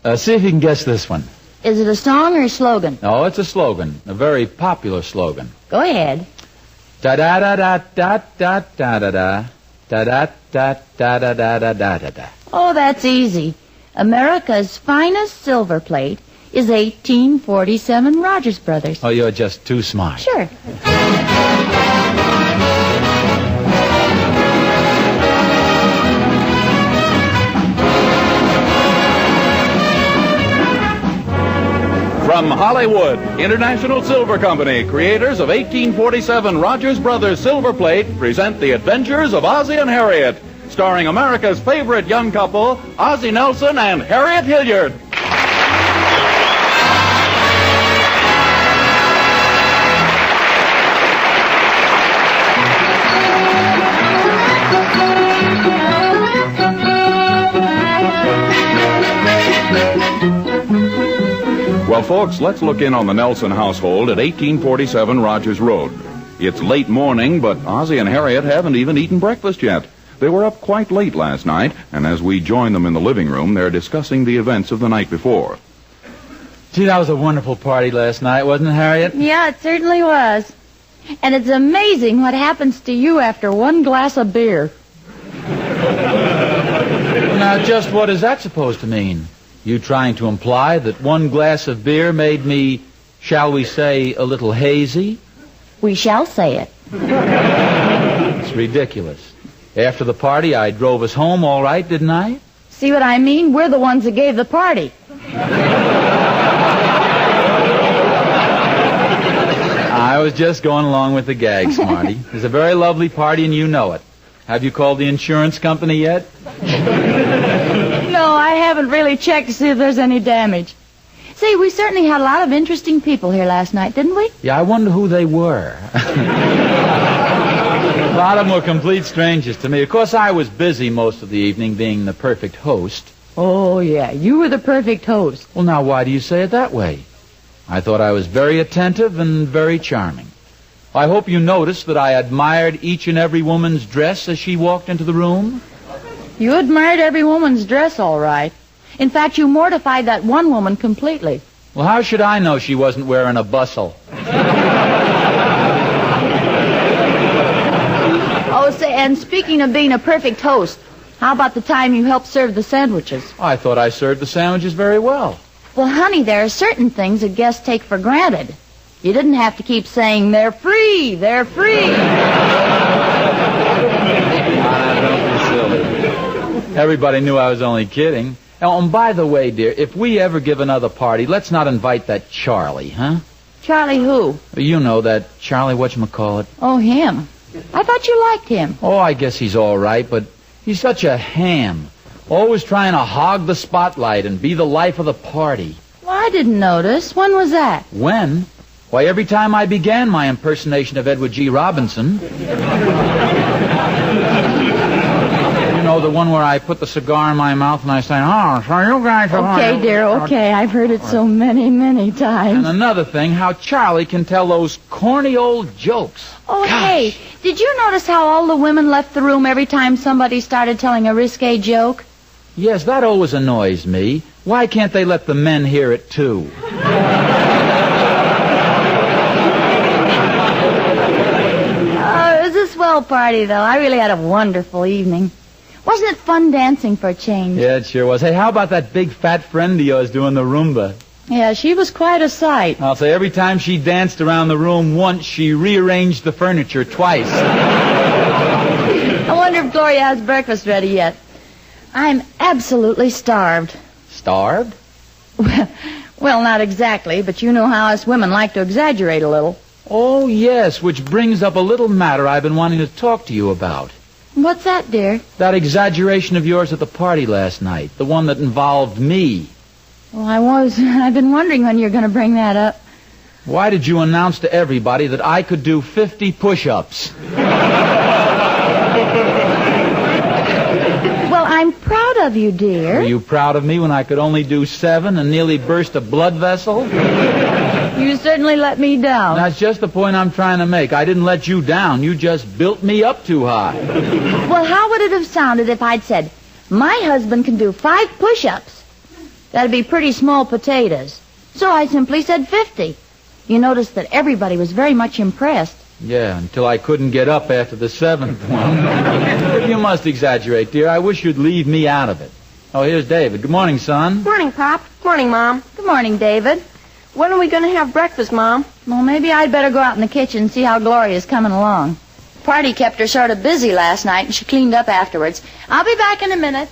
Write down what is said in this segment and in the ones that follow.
See if you can guess this one. Is it a song or a slogan? No, it's a slogan. A very popular slogan. Go ahead. Da-da-da-da-da-da-da-da-da. Da-da-da-da-da-da-da-da-da. Oh, that's easy. America's finest silver plate is 1847 Rogers Brothers. Oh, you're just too smart. Sure. From Hollywood, International Silver Company, creators of 1847 Rogers Brothers Silver Plate, present The Adventures of Ozzie and Harriet, starring America's favorite young couple, Ozzie Nelson and Harriet Hilliard. Well, folks, let's look in on the Nelson household at 1847 Rogers Road. It's late morning, but Ozzie and Harriet haven't even eaten breakfast yet. They were up quite late last night, and as we join them in the living room, they're discussing the events of the night before. Gee, that was a wonderful party last night, wasn't it, Harriet? Yeah, it certainly was. And it's amazing what happens to you after one glass of beer. Now, just what is that supposed to mean? You trying to imply that one glass of beer made me, shall we say, a little hazy? We shall say it. It's ridiculous. After the party, I drove us home all right, didn't I? See what I mean? We're the ones that gave the party. I was just going along with the gag, Smarty. It's a very lovely party, and you know it. Have you called the insurance company yet? No, I haven't really checked to see if there's any damage. See, we certainly had a lot of interesting people here last night, didn't we? Yeah, I wonder who they were. A lot of them were complete strangers to me. Of course, I was busy most of the evening being the perfect host. Oh, yeah, you were the perfect host. Well, now, why do you say it that way? I thought I was very attentive and very charming. I hope you noticed that I admired each and every woman's dress as she walked into the room. You admired every woman's dress, all right. In fact, you mortified that one woman completely. Well, how should I know she wasn't wearing a bustle? Oh, say, and speaking of being a perfect host, how about the time you helped serve the sandwiches? I thought I served the sandwiches very well. Well, honey, there are certain things that guests take for granted. You didn't have to keep saying, they're free, they're free. Don't be silly. Everybody knew I was only kidding. Oh, and by the way, dear, if we ever give another party, let's not invite that Charlie, huh? Charlie who? You know, that Charlie whatchamacallit. Oh, him. I thought you liked him. Oh, I guess he's all right, but he's such a ham. Always trying to hog the spotlight and be the life of the party. Well, I didn't notice. When was that? When? Why, every time I began my impersonation of Edward G. Robinson. You know, the one where I put the cigar in my mouth and I say, oh, so you guys are... Okay, dear, okay. I've heard it so many, many times. And another thing, how Charlie can tell those corny old jokes. Oh, Gosh. Hey, did you notice how all the women left the room every time somebody started telling a risque joke? Yes, that always annoys me. Why can't they let the men hear it, too? It was a swell party, though. I really had a wonderful evening. Wasn't it fun dancing for a change? Yeah, it sure was. Hey, how about that big fat friend of yours doing the Roomba? Yeah, she was quite a sight. I'll say every time she danced around the room once, she rearranged the furniture twice. I wonder if Gloria has breakfast ready yet. I'm absolutely starved. Starved? Well, not exactly, but you know how us women like to exaggerate a little. Oh, yes, which brings up a little matter I've been wanting to talk to you about. What's that, dear? That exaggeration of yours at the party last night, the one that involved me. Well, I've been wondering when you're going to bring that up. Why did you announce to everybody that I could do 50 push-ups? Well, I'm proud of you, dear. Were you proud of me when I could only do 7 and nearly burst a blood vessel? You certainly let me down. That's just the point I'm trying to make. I didn't let you down. You just built me up too high. Well, how would it have sounded if I'd said, my husband can do 5 push-ups? That'd be pretty small potatoes. So I simply said 50. You noticed that everybody was very much impressed. Yeah, until I couldn't get up after the 7th one. If you must exaggerate, dear, I wish you'd leave me out of it. Oh, here's David. Good morning, son. Morning, Pop. Morning, Mom. Good morning, David. When are we going to have breakfast, Mom? Well, maybe I'd better go out in the kitchen and see how Gloria's coming along. Party kept her sort of busy last night, and she cleaned up afterwards. I'll be back in a minute.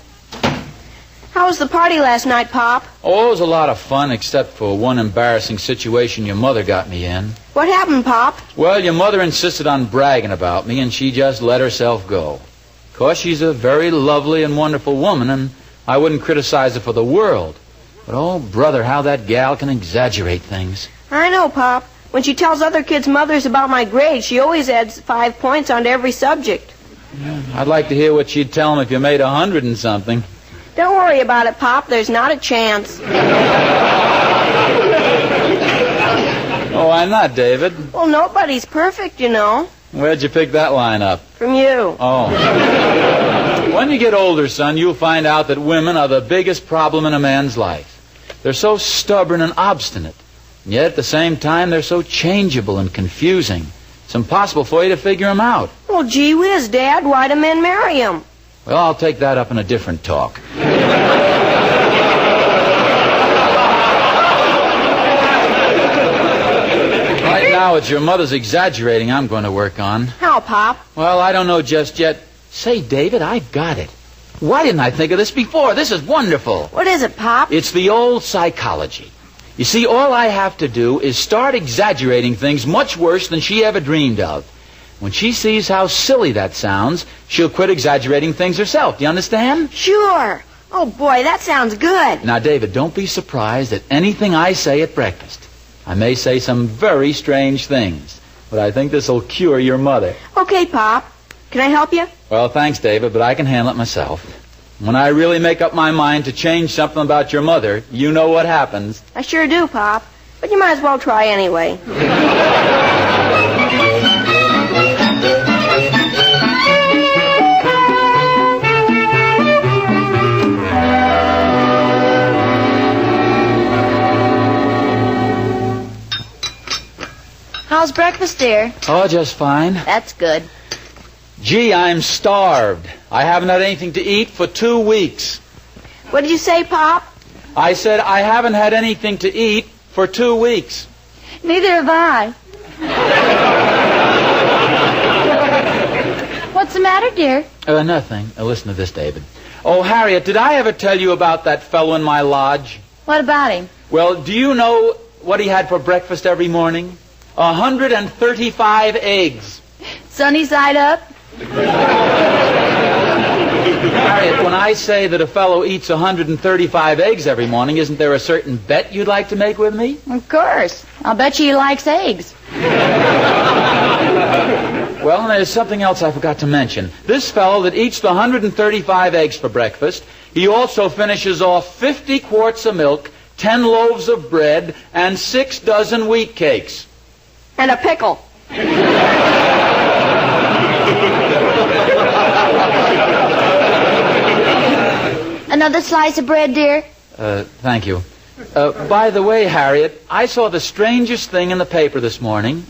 How was the party last night, Pop? Oh, it was a lot of fun, except for one embarrassing situation your mother got me in. What happened, Pop? Well, your mother insisted on bragging about me, and she just let herself go. Of course, she's a very lovely and wonderful woman, and I wouldn't criticize her for the world. But, oh, brother, how that gal can exaggerate things. I know, Pop. When she tells other kids' mothers about my grades, she always adds 5 points onto every subject. I'd like to hear what she'd tell them if you made 100 and something. Don't worry about it, Pop. There's not a chance. Oh, why not, David? Well, nobody's perfect, you know. Where'd you pick that line up? From you. Oh. When you get older, son, you'll find out that women are the biggest problem in a man's life. They're so stubborn and obstinate. And yet, at the same time, they're so changeable and confusing. It's impossible for you to figure them out. Well, gee whiz, Dad. Why do men marry them? Well, I'll take that up in a different talk. Right now, it's your mother's exaggerating I'm going to work on. How, Pop? Well, I don't know just yet. Say, David, I've got it. Why didn't I think of this before? This is wonderful. What is it, Pop? It's the old psychology. You see, all I have to do is start exaggerating things much worse than she ever dreamed of. When she sees how silly that sounds, she'll quit exaggerating things herself. Do you understand? Sure. Oh, boy, that sounds good. Now, David, don't be surprised at anything I say at breakfast. I may say some very strange things, but I think this will cure your mother. Okay, Pop. Can I help you? Well, thanks, David, but I can handle it myself. When I really make up my mind to change something about your mother, you know what happens. I sure do, Pop. But you might as well try anyway. How's breakfast, dear? Oh, just fine. That's good. Gee, I'm starved. I haven't had anything to eat for 2 weeks. What did you say, Pop? I said I haven't had anything to eat for 2 weeks. Neither have I. What's the matter, dear? Nothing. Listen to this, David. Oh, Harriet, did I ever tell you about that fellow in my lodge? What about him? Well, do you know what he had for breakfast every morning? 135 eggs. Sunny side up? Harriet, when I say that a fellow eats 135 eggs every morning, isn't there a certain bet you'd like to make with me? Of course. I'll bet you he likes eggs. Well, and there's something else I forgot to mention. This fellow that eats the 135 eggs for breakfast, he also finishes off 50 quarts of milk, 10 loaves of bread, and 6 dozen wheat cakes. And a pickle. Another slice of bread, dear? Thank you. By the way, Harriet, I saw the strangest thing in the paper this morning.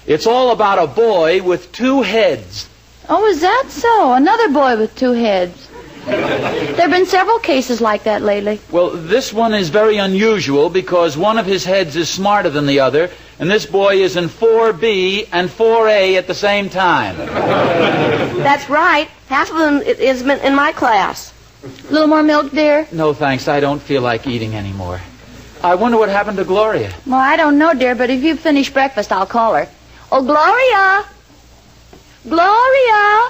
It's all about a boy with 2 heads. Oh, is that so? Another boy with 2 heads. There have been several cases like that lately. Well, this one is very unusual because one of his heads is smarter than the other, and this boy is in 4B and 4A at the same time. That's right. Half of them is in my class. A little more milk, dear? No, thanks. I don't feel like eating anymore. I wonder what happened to Gloria. Well, I don't know, dear, but if you finish breakfast, I'll call her. Oh, Gloria! Gloria!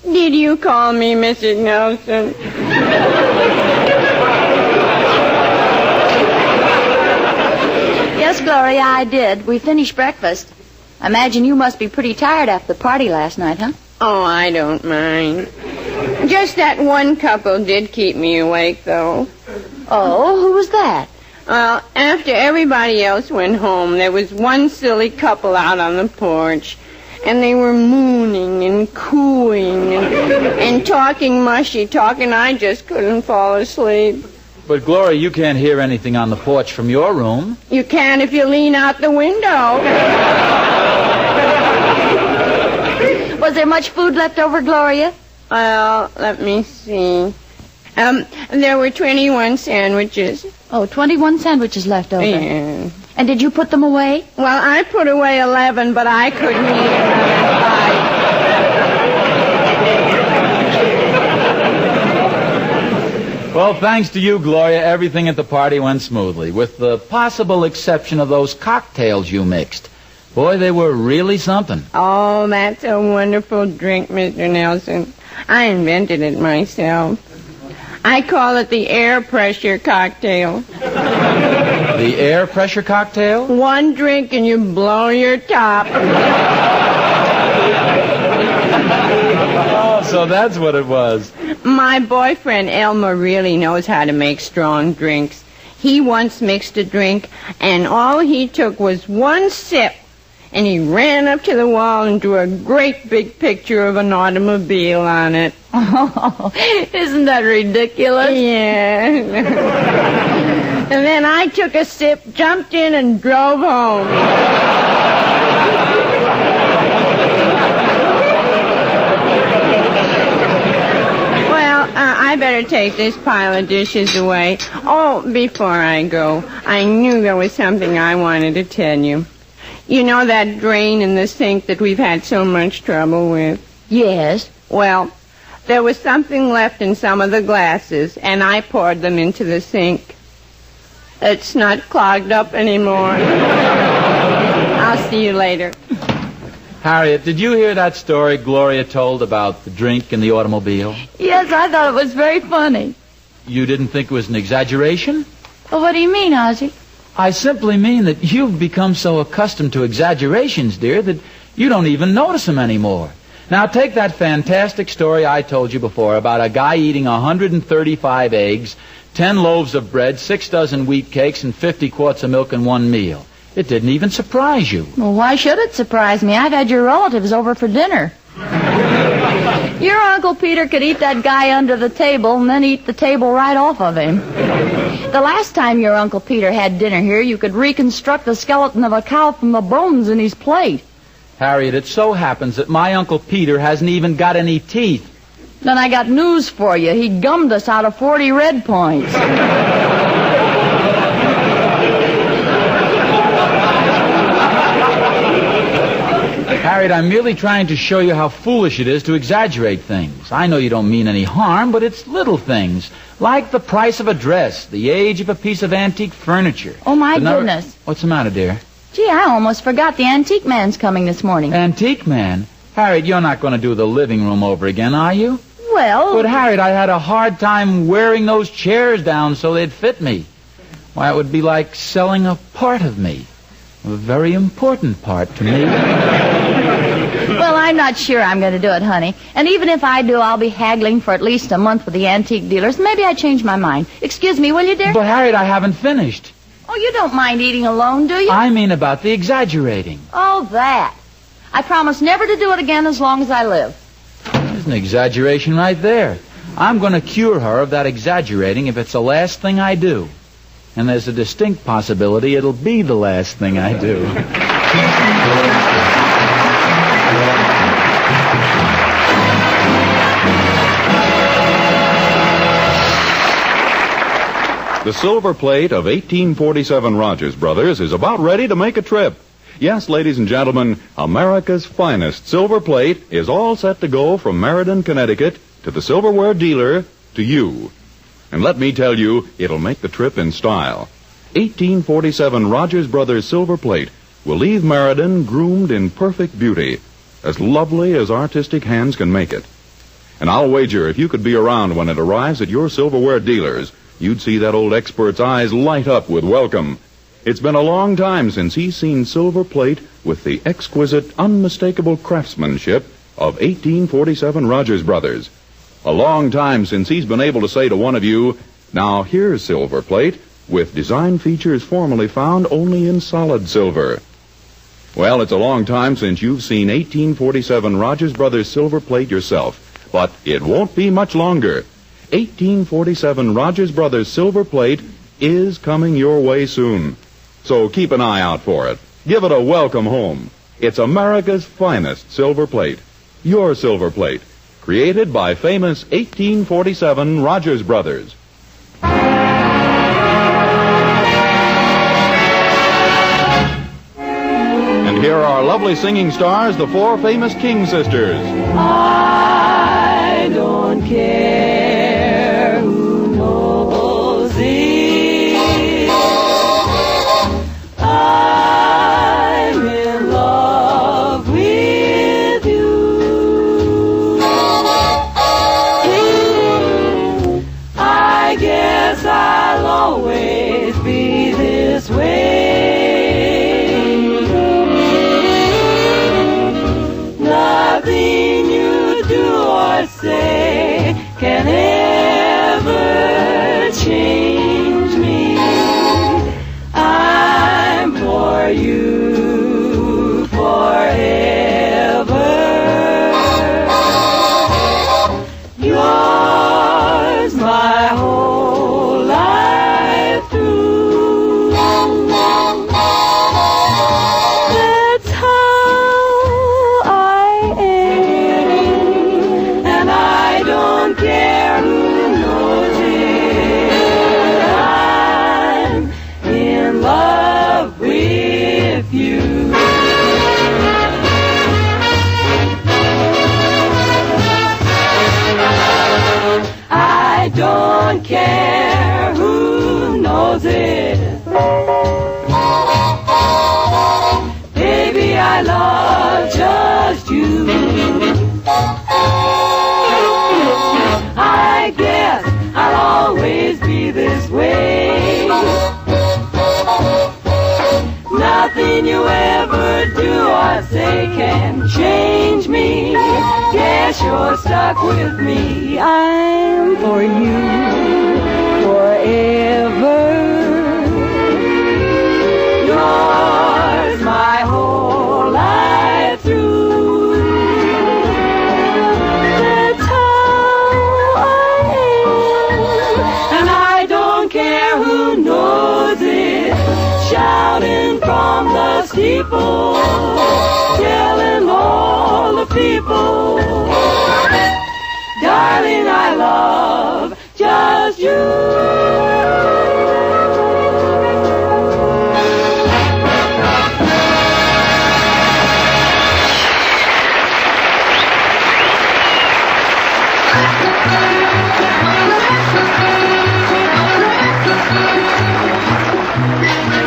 Did you call me, Mrs. Nelson? Yes, Gloria, I did. We finished breakfast. I imagine you must be pretty tired after the party last night, huh? Oh, I don't mind. Just that one couple did keep me awake, though. Oh, who was that? Well, after everybody else went home, there was one silly couple out on the porch. And they were mooning and cooing and talking mushy talk, and I just couldn't fall asleep. But, Gloria, you can't hear anything on the porch from your room. You can if you lean out the window. Was there much food left over, Gloria? Well, let me see. There were 21 sandwiches. Oh, 21 sandwiches left over. Yeah. And did you put them away? Well, I put away 11, but I couldn't eat another bite. Well, thanks to you, Gloria, everything at the party went smoothly, with the possible exception of those cocktails you mixed. Boy, they were really something. Oh, that's a wonderful drink, Mr. Nelson. I invented it myself. I call it the air pressure cocktail. The air pressure cocktail? One drink and you blow your top. Oh, so that's what it was. My boyfriend Elmer really knows how to make strong drinks. He once mixed a drink, and all he took was one sip, and he ran up to the wall and drew a great big picture of an automobile on it. Oh, isn't that ridiculous? Yeah. And then I took a sip, jumped in, and drove home. I better take this pile of dishes away. Oh, before I go, I knew there was something I wanted to tell you. You know that drain in the sink that we've had so much trouble with? Yes. Well, there was something left in some of the glasses, and I poured them into the sink. It's not clogged up anymore. I'll see you later. Harriet, did you hear that story Gloria told about the drink in the automobile? Yes, I thought it was very funny. You didn't think it was an exaggeration? Well, what do you mean, Ozzie? I simply mean that you've become so accustomed to exaggerations, dear, that you don't even notice them anymore. Now, take that fantastic story I told you before about a guy eating 135 eggs, 10 loaves of bread, 6 dozen wheat cakes, and 50 quarts of milk in one meal. It didn't even surprise you. Well, why should it surprise me? I've had your relatives over for dinner. Your Uncle Peter could eat that guy under the table and then eat the table right off of him. The last time your Uncle Peter had dinner here, you could reconstruct the skeleton of a cow from the bones in his plate. Harriet, it so happens that my Uncle Peter hasn't even got any teeth. Then I got news for you. He gummed us out of 40 red points. Harriet, I'm merely trying to show you how foolish it is to exaggerate things. I know you don't mean any harm, but it's little things, like the price of a dress, the age of a piece of antique furniture. Oh, my goodness. What's the matter, dear? Gee, I almost forgot the antique man's coming this morning. Antique man? Harriet, you're not going to do the living room over again, are you? Well... But, Harriet, I had a hard time wearing those chairs down so they'd fit me. Why, it would be like selling a part of me. A very important part to me. Well, I'm not sure I'm going to do it, honey. And even if I do, I'll be haggling for at least a month with the antique dealers. Maybe I change my mind. Excuse me, will you, dear? But, Harriet, I haven't finished. Oh, you don't mind eating alone, do you? I mean about the exaggerating. Oh, that. I promise never to do it again as long as I live. There's an exaggeration right there. I'm going to cure her of that exaggerating if it's the last thing I do. And there's a distinct possibility it'll be the last thing I do. The silver plate of 1847 Rogers Brothers is about ready to make a trip. Yes, ladies and gentlemen, America's finest silver plate is all set to go from Meriden, Connecticut, to the silverware dealer, to you. And let me tell you, it'll make the trip in style. 1847 Rogers Brothers silver plate will leave Meriden groomed in perfect beauty, as lovely as artistic hands can make it. And I'll wager if you could be around when it arrives at your silverware dealers, you'd see that old expert's eyes light up with welcome. It's been a long time since he's seen silver plate with the exquisite, unmistakable craftsmanship of 1847 Rogers Brothers. A long time since he's been able to say to one of you, now here's silver plate with design features formerly found only in solid silver. Well, it's a long time since you've seen 1847 Rogers Brothers silver plate yourself, but it won't be much longer. 1847 Rogers Brothers silver plate is coming your way soon. So keep an eye out for it. Give it a welcome home. It's America's finest silver plate. Your silver plate. Created by famous 1847 Rogers Brothers. And here are lovely singing stars, the four famous King sisters. I don't care who knows it. I'm in love with you. I guess I'll always be this way. Nothing you do or say can ever change me. I'm for you forever. Yours my whole life through. That's how I am, and I don't care who knows it. I'm in love with you. I don't care who knows it. Baby, I love just you. I guess I'll always be this way. Nothing you ever do or say can change me. Guess you're stuck with me. I'm for you forever. Yours my whole life through. That's how I am, and I don't care who knows it. Shouting from the steeple, telling all the people, darling, I love just you.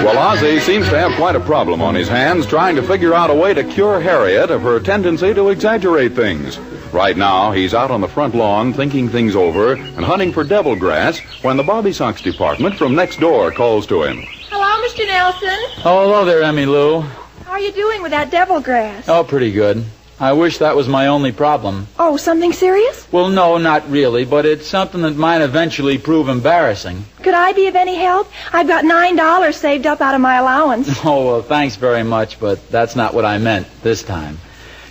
Well, Ozzie seems to have quite a problem on his hands trying to figure out a way to cure Harriet of her tendency to exaggerate things. Right now, he's out on the front lawn thinking things over and hunting for devil grass when the Bobby Sox department from next door calls to him. Hello, Mr. Nelson. Oh, hello there, Emmy Lou. How are you doing with that devil grass? Oh, pretty good. I wish that was my only problem. Oh, something serious? Well, no, not really, but it's something that might eventually prove embarrassing. Could I be of any help? I've got $9 saved up out of my allowance. Oh, well, thanks very much, but that's not what I meant this time.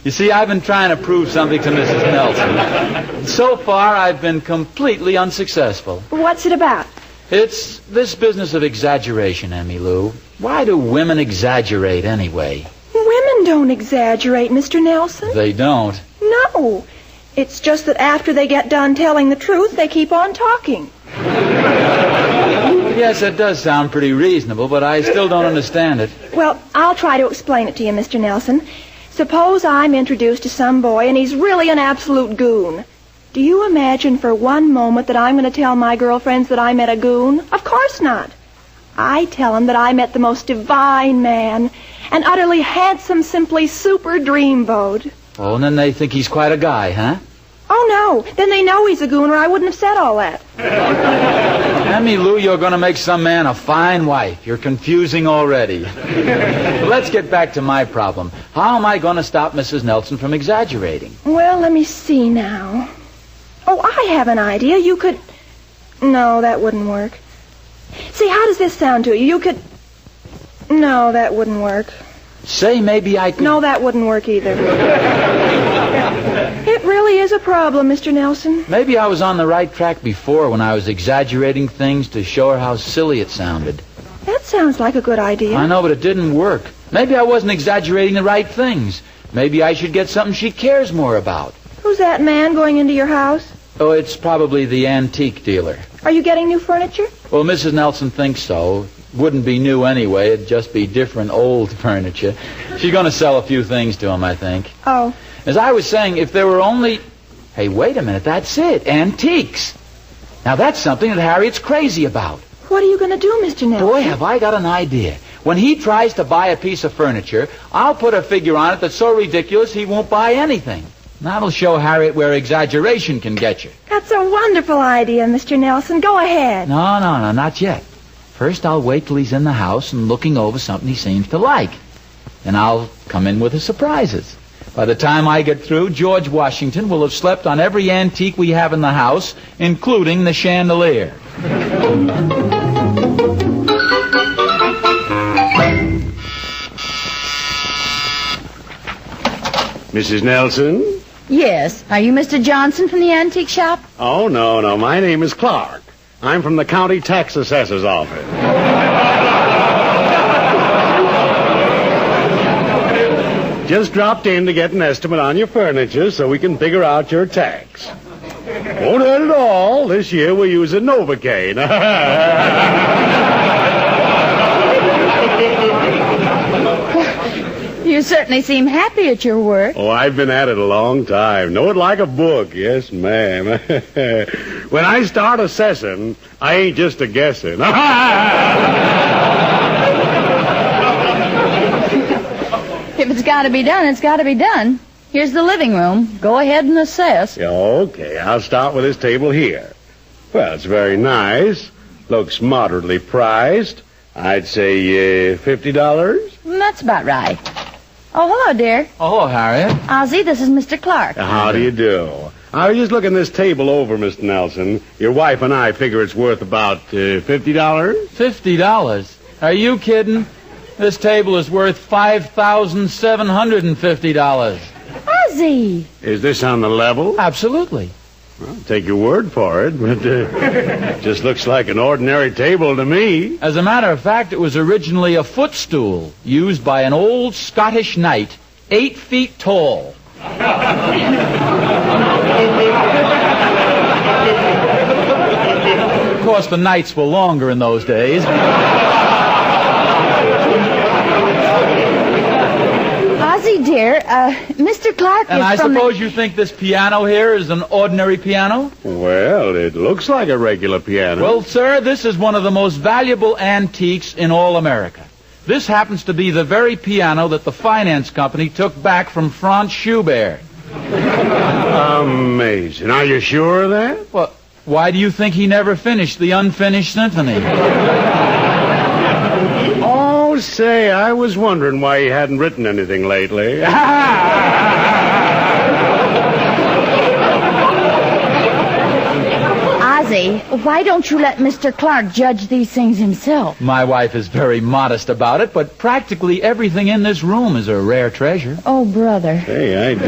You see, I've been trying to prove something to Mrs. Nelson. So far, I've been completely unsuccessful. What's it about? It's this business of exaggeration, Emmy Lou. Why do women exaggerate anyway? Women don't exaggerate, Mr. Nelson. They don't. No. It's just that after they get done telling the truth, they keep on talking. Yes, it does sound pretty reasonable, but I still don't understand it. Well, I'll try to explain it to you, Mr. Nelson. Suppose I'm introduced to some boy and he's really an absolute goon. Do you imagine for one moment that I'm going to tell my girlfriends that I met a goon? Of course not. I tell them that I met the most divine man, an utterly handsome, simply super dreamboat. Oh, and then they think he's quite a guy, huh? Oh, no. Then they know he's a goon or I wouldn't have said all that. Emmy Lou, you're going to make some man a fine wife. You're confusing already. But let's get back to my problem. How am I going to stop Mrs. Nelson from exaggerating? Well, let me see now. Oh, I have an idea. You could... No, that wouldn't work. See, how does this sound to you? You could... No, that wouldn't work. Say maybe I could... No, that wouldn't work either. It really is a problem, Mr. Nelson. Maybe I was on the right track before when I was exaggerating things to show her how silly it sounded. That sounds like a good idea. I know, but it didn't work. Maybe I wasn't exaggerating the right things. Maybe I should get something she cares more about. Who's that man going into your house? Oh, it's probably the antique dealer. Are you getting new furniture? Well, Mrs. Nelson thinks so. Wouldn't be new anyway. It'd just be different old furniture. She's going to sell a few things to him, I think. Oh. As I was saying, if there were only... Hey, wait a minute. That's it. Antiques. Now, that's something that Harriet's crazy about. What are you going to do, Mr. Nelson? Boy, have I got an idea. When he tries to buy a piece of furniture, I'll put a figure on it that's so ridiculous he won't buy anything. That'll show Harriet where exaggeration can get you. That's a wonderful idea, Mr. Nelson. Go ahead. No, not yet. First, I'll wait till he's in the house and looking over something he seems to like. Then I'll come in with the surprises. By the time I get through, George Washington will have slept on every antique we have in the house, including the chandelier. Mrs. Nelson? Yes. Are you Mr. Johnson from the antique shop? Oh, no. My name is Clark. I'm from the county tax assessor's office. Just dropped in to get an estimate on your furniture so we can figure out your tax. Won't hurt at all. This year we're using Novocaine. You certainly seem happy at your work. Oh, I've been at it a long time. Know it like a book. Yes, ma'am. When I start assessing, I ain't just a guessing. If it's got to be done, it's got to be done. Here's the living room. Go ahead and assess. Yeah, okay, I'll start with this table here. Well, it's very nice. Looks moderately priced. I'd say $50. That's about right. Oh, hello, dear. Oh, hello, Harriet. Ozzie, this is Mr. Clark. How do you do? I was just looking this table over, Mr. Nelson. Your wife and I figure it's worth about $50. $50? Are you kidding? This table is worth $5,750. Ozzie! Is this on the level? Absolutely. I'll take your word for it, but just looks like an ordinary table to me. As a matter of fact, it was originally a footstool used by an old Scottish knight, 8 feet tall. Of course, the knights were longer in those days. Ozzie, dear, Mr. Clark And is I from suppose you think this piano here is an ordinary piano? Well, it looks like a regular piano. Well, sir, this is one of the most valuable antiques in all America. This happens to be the very piano that the finance company took back from Franz Schubert. Amazing. Are you sure of that? Well, why do you think he never finished the unfinished symphony? Oh, say, I was wondering why he hadn't written anything lately. Ozzie, why don't you let Mr. Clark judge these things himself? My wife is very modest about it, but practically everything in this room is a rare treasure. Oh, brother. Hey, I'd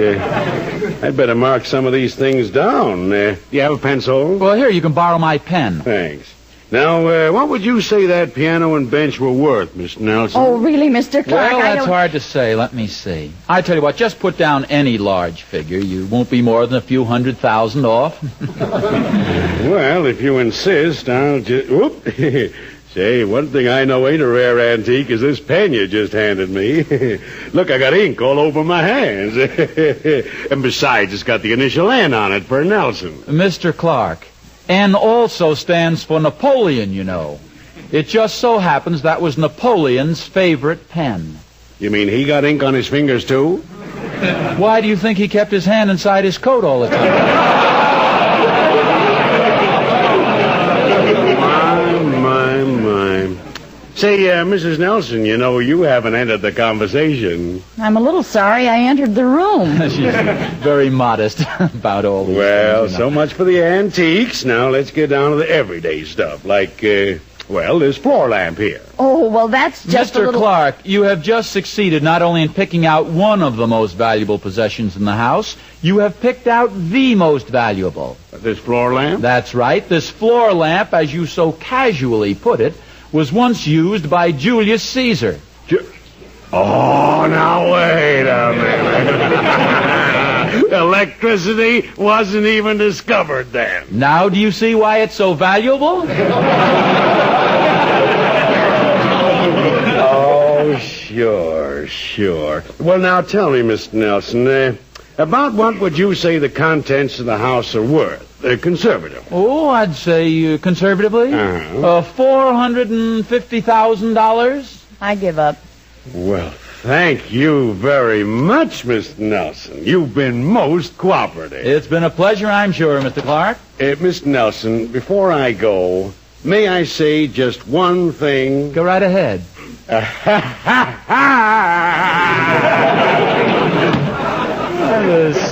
better mark some of these things down. Do you have a pencil? Well, here, you can borrow my pen. Thanks. Now, what would you say that piano and bench were worth, Miss Nelson? Oh, really, Mr. Clark? Well, I that's don't... hard to say. Let me see. I tell you what, just put down any large figure. You won't be more than a few $100,000 off. Well, if you insist, I'll just... Whoop! Say, one thing I know ain't a rare antique is this pen you just handed me. Look, I got ink all over my hands. And besides, it's got the initial N on it for Nelson. Mr. Clark, N also stands for Napoleon, you know. It just so happens that was Napoleon's favorite pen. You mean he got ink on his fingers, too? Why do you think he kept his hand inside his coat all the time? My. Say, Mrs. Nelson, you know, you haven't entered the conversation. I'm a little sorry I entered the room. She's very modest about all these Well, things, you know. so much for the antiques. Now let's get down to the everyday stuff, like Well, this floor lamp here. Oh, well, that's just a Mr. little... Clark, you have just succeeded not only in picking out one of the most valuable possessions in the house, you have picked out the most valuable. This floor lamp? That's right. This floor lamp, as you so casually put it, was once used by Julius Caesar. Oh, now wait a minute. Electricity wasn't even discovered then. Now do you see why it's so valuable? Oh, sure. Well, now tell me, Mr. Nelson, about what would you say the contents of the house are worth? Conservative. Oh, I'd say conservatively, $450,000. I give up. Well, thank you very much, Mr. Nelson. You've been most cooperative. It's been a pleasure, I'm sure, Mr. Clark. Mr. Nelson, before I go, may I say just one thing? Go right ahead. A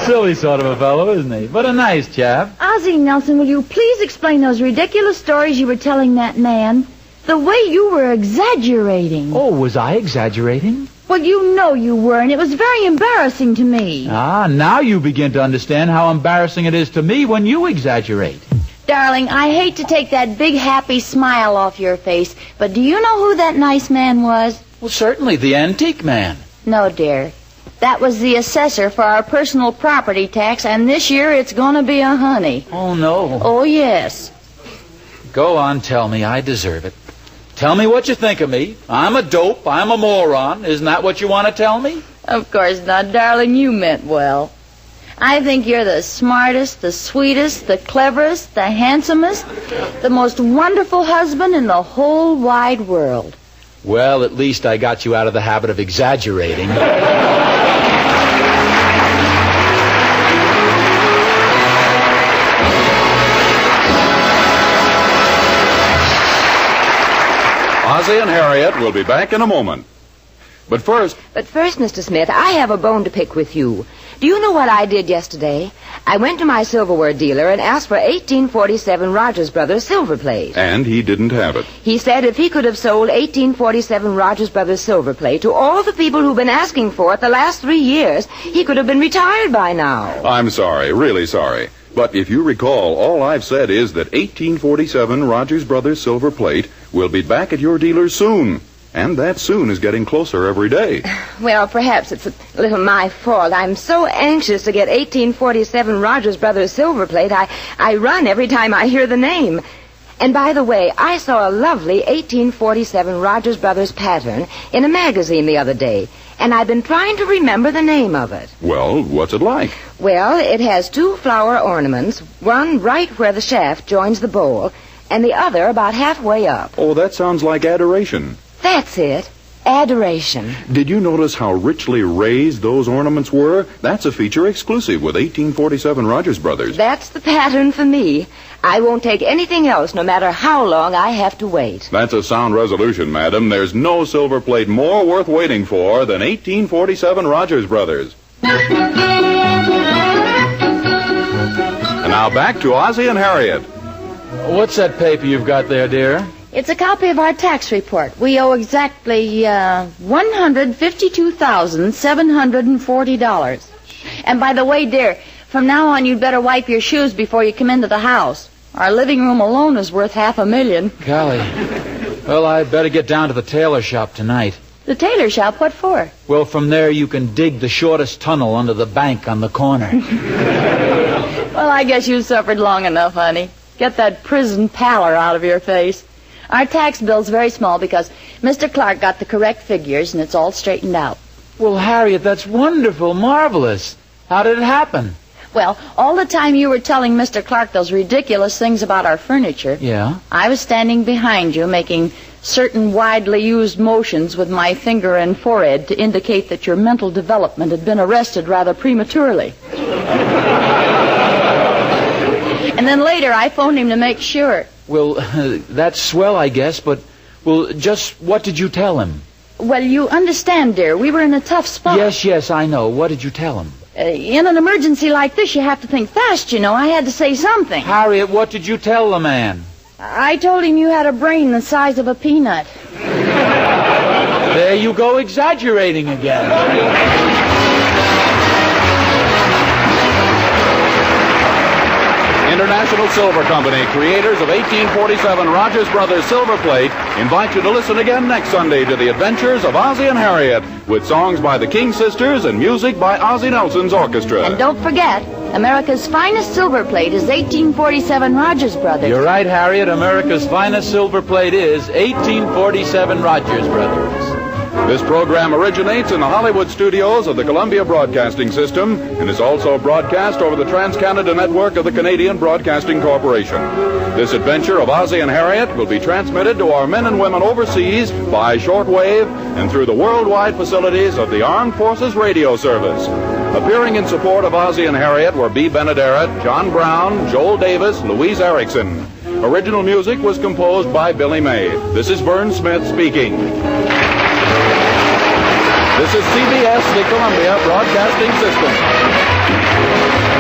silly sort of a fellow, isn't he? But a nice chap. Ozzie Nelson, will you please explain those ridiculous stories you were telling that man? The way you were exaggerating. Oh, was I exaggerating? Well, you know you were, and it was very embarrassing to me. Ah, now you begin to understand how embarrassing it is to me when you exaggerate. Darling, I hate to take that big happy smile off your face, but do you know who that nice man was? Well, certainly, the antique man. No, dear. That was the assessor for our personal property tax, and this year it's going to be a honey. Oh, no. Oh, yes. Go on, tell me. I deserve it. Tell me what you think of me. I'm a dope. I'm a moron. Isn't that what you want to tell me? Of course not, darling. You meant well. I think you're the smartest, the sweetest, the cleverest, the handsomest, the most wonderful husband in the whole wide world. Well, at least I got you out of the habit of exaggerating. Ozzie and Harriet will be back in a moment. But first, Mr. Smith, I have a bone to pick with you. Do you know what I did yesterday? I went to my silverware dealer and asked for 1847 Rogers Brothers silver plate. and he didn't have it. He said if he could have sold 1847 Rogers Brothers silver plate to all the people who've been asking for it the last 3 years, he could have been retired by now. I'm sorry, really sorry. But if you recall, all I've said is that 1847 Rogers Brothers silver plate will be back at your dealer soon. And that soon is getting closer every day. Well, perhaps it's a little my fault. I'm so anxious to get 1847 Rogers Brothers silver plate, I run every time I hear the name. And by the way, I saw a lovely 1847 Rogers Brothers pattern in a magazine the other day, and I've been trying to remember the name of it. Well, what's it like? Well, it has 2 flower ornaments, one right where the shaft joins the bowl, and the other about halfway up. Oh, that sounds like adoration. That's it. Adoration. Did you notice how richly raised those ornaments were? That's a feature exclusive with 1847 Rogers Brothers. That's the pattern for me. I won't take anything else, no matter how long I have to wait. That's a sound resolution, madam. There's no silver plate more worth waiting for than 1847 Rogers Brothers. And now back to Ozzie and Harriet. What's that paper you've got there, dear? It's a copy of our tax report. We owe exactly $152,740. And by the way, dear, from now on you'd better wipe your shoes before you come into the house. Our living room alone is worth $500,000. Golly. Well, I'd better get down to the tailor shop tonight. The tailor shop? What for? Well, from there you can dig the shortest tunnel under the bank on the corner. Well, I guess you suffered long enough, honey. Get that prison pallor out of your face. Our tax bill's very small because Mr. Clark got the correct figures and it's all straightened out. Well, Harriet, that's wonderful, marvelous. How did it happen? Well, all the time you were telling Mr. Clark those ridiculous things about our furniture, Yeah? I was standing behind you making certain widely used motions with my finger and forehead to indicate that your mental development had been arrested rather prematurely. And then later I phoned him to make sure. Well, that's swell, I guess, but, well, just what did you tell him? Well, you understand, dear, we were in a tough spot. Yes, I know. What did you tell him? In an emergency like this, you have to think fast, you know. I had to say something. Harriet, what did you tell the man? I told him you had a brain the size of a peanut. There you go, exaggerating again. International Silver Company, creators of 1847 Rogers Brothers Silver Plate, invite you to listen again next Sunday to the adventures of Ozzie and Harriet, with songs by the King Sisters and music by Ozzie Nelson's orchestra. And don't forget, America's finest silver plate is 1847 Rogers Brothers. You're right, Harriet. America's finest silver plate is 1847 Rogers Brothers. This program originates in the Hollywood studios of the Columbia Broadcasting System and is also broadcast over the Trans-Canada Network of the Canadian Broadcasting Corporation. This adventure of Ozzie and Harriet will be transmitted to our men and women overseas by shortwave and through the worldwide facilities of the Armed Forces Radio Service. Appearing in support of Ozzie and Harriet were B. Benaderet, John Brown, Joel Davis, Louise Erickson. Original music was composed by Billy May. This is Vern Smith speaking. This is CBS, the Columbia Broadcasting System.